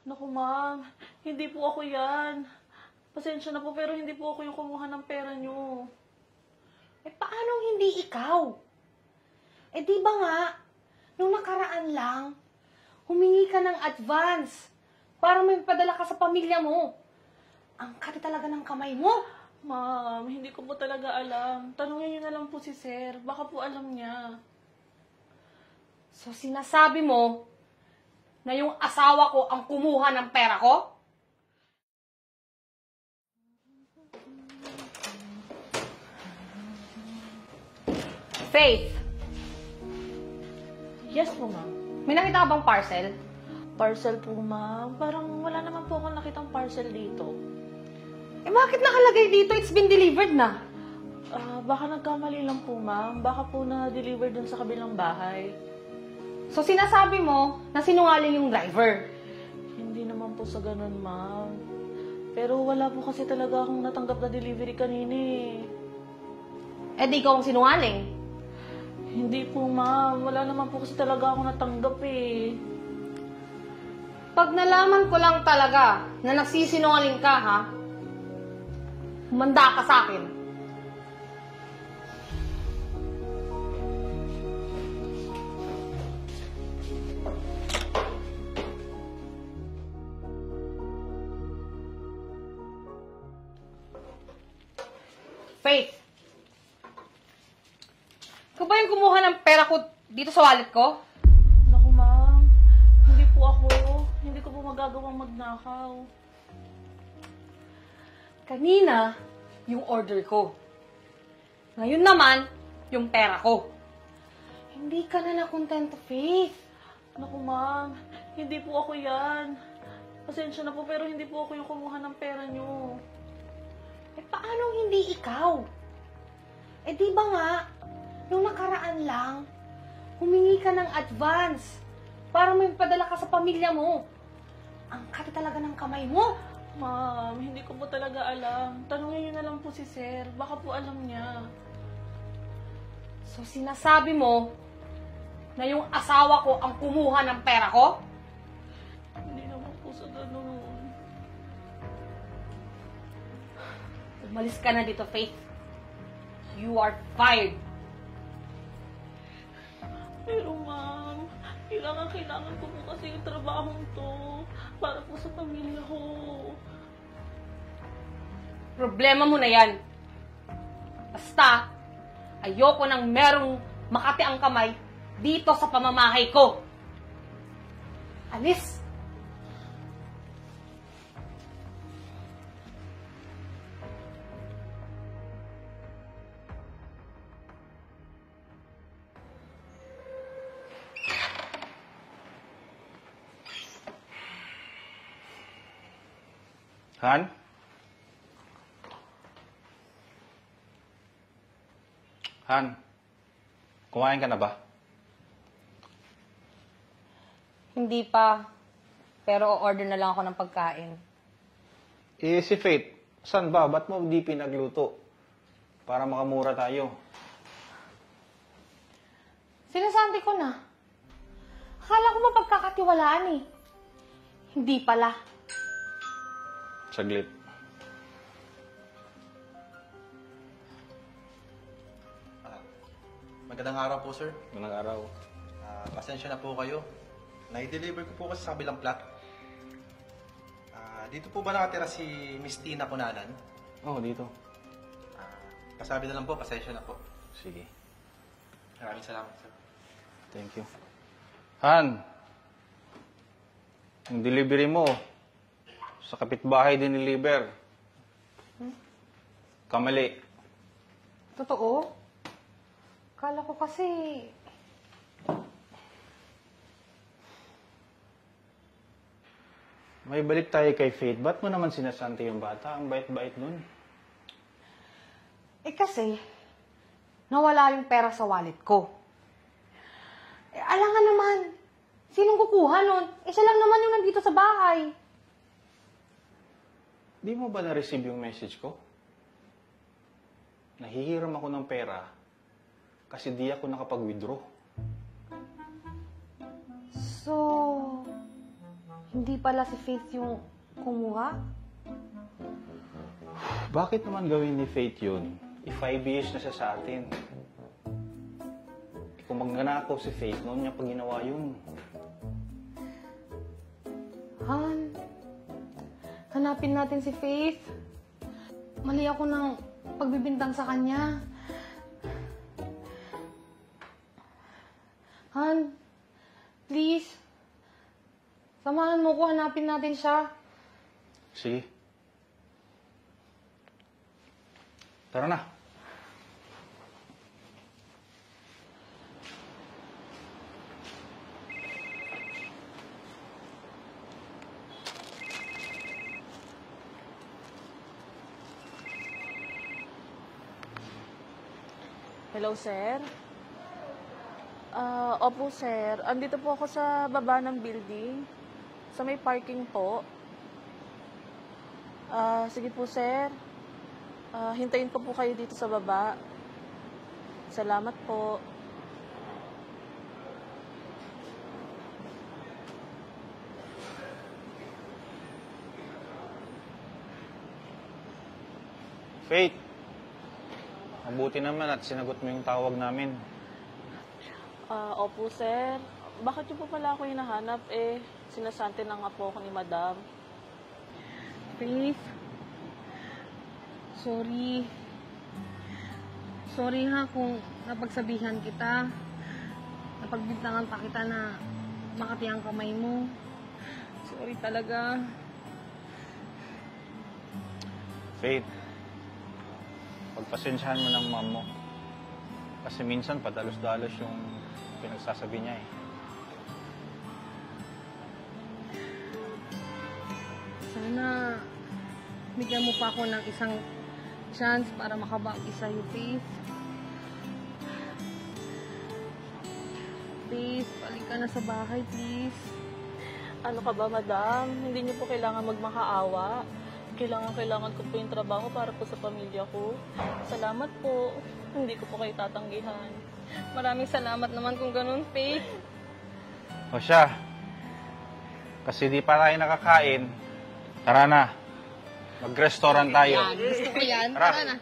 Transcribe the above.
Naku, ma'am. Hindi po ako yan. Pasensya na po, pero hindi po ako yung kumuha ng pera niyo. Paano hindi ikaw? Di ba nga, nung nakaraan lang, humingi ka ng advance para may padala ka sa pamilya mo. Ang kati talaga ng kamay mo. Ma'am, hindi ko po talaga alam. Tanungin niyo na lang po si sir. Baka po alam niya. So sinasabi mo na yung asawa ko ang kumuha ng pera ko? Faith, Yes po, ma'am. may nakita ka bang parcel? Parcel po, ma'am. Parang wala naman po akong nakitang parcel dito. Bakit nakalagay dito? It's been delivered na. Baka nagkamali lang po, ma'am. Baka po na-deliver dun sa kabilang bahay. So sinasabi mo na sinungaling yung driver. Hindi naman po sa ganun, ma'am. Pero wala po kasi talaga akong natanggap na delivery kanina eh. Di ikaw ang sinungaling. Hindi po, ma'am. Wala naman po kasi talaga akong natanggap eh. Pag nalaman ko lang talaga na nagsisinungaling ka, ha? Humanda ka sa akin. Faith! Ikaw ba yung kumuha ng pera ko dito sa wallet ko? Naku, ma'am. Hindi po ako. Hindi ko po magagawang magnakaw. Kanina, yung order ko. Ngayon naman, yung pera ko. Hindi ka na nakontento, Faith. Naku, ma'am. Hindi po ako yan. Pasensya na po, pero hindi po ako yung kumuha ng pera niyo. Paano hindi ikaw? Di ba nga, nung nakaraan lang, humingi ka ng advance para may padala ka sa pamilya mo. Ang kati talaga ng kamay mo. Ma'am, hindi ko po talaga alam. Tanungin niyo na lang po si sir. Baka po alam niya. So sinasabi mo na yung asawa ko ang kumuha ng pera ko? Hindi naman po sa ganun. Umalis ka na dito, Faith. You are fired. Pero ma'am, kailangan ko po kasi yung trabahong to para po sa pamilya ko. Problema mo na yan. Basta, ayoko nang merong makati ang kamay dito sa pamamahay ko. Alis! Han? Han, kumain ka na ba? Hindi pa. Pero order na lang ako ng pagkain. Si Faith, saan ba? Ba't mo di pinagluto? Para makamura tayo. Sinasabi ko na. Akala ko mapagkakatiwalaan eh. Hindi pala. Saglit. Magandang araw po, sir. Ganang araw. Pasensya na po kayo. Na-deliver ko po kasi sa kabilang plot. Dito po ba nakatira si Miss Tina Cunanan? Oh, dito. Kasabi na lang po, pasensya na po. Sige. Maraming salamat, sir. Thank you. Han, yung delivery mo, sa kapitbahay din deliver. Kamali. Totoo? Akala ko kasi... May balik tayo kay Faith. Ba't mo naman sinasante yung bata? Ang bait-bait nun. Kasi, nawala yung pera sa wallet ko. Alangan naman, sinong kukuha nun? Siya lang naman yung nandito sa bahay. Di mo ba na-receive yung message ko? Nahihiram ako ng pera kasi di ako nakapag-withdraw. So, hindi pala si Faith yung kumuha? Bakit naman gawin ni Faith yun? 5 years na siya sa atin. Kung magnanakaw si Faith, noon niya pa ginawa yun. Han, hanapin natin si Faith. Mali ako ng pagbibintang sa kanya. Han, please. Samahan mo ko, hanapin natin siya. Sige. Tara na. Hello, sir? Opo, sir. Andito po ako sa baba ng building. Sa may parking po. Sige po, sir. Hintayin ko po kayo dito sa baba. Salamat po. Faith, mabuti naman at sinagot mo yung tawag namin. Opo, sir. Bakit niyo po pala ako hinahanap? Sinasante na nga po ako ni madam. Faith, sorry. Sorry ha kung napagsabihan kita. Napagbintangan pa kita na makati ang kamay mo. Sorry talaga. Faith, pagpasensyahan mo ng mom mo. Kasi minsan padalos-dalos yung pinagsasabi niya eh. Sana bigyan mo pa ako ng isang chance para makabaki sa'yo, Faith. Faith, balik ka na sa bahay, please. Ano ka ba, madam? Hindi niyo po kailangan magmakaawa. Kailangan ko po yung trabaho para po sa pamilya ko. Salamat po. Hindi ko po kayo tatanggihan. Maraming salamat naman kung ganun, Faith. O siya, kasi di pa tayo nakakain, tara na. Mag-restaurant tayo. Gusto ko yan. Tara. Tara na.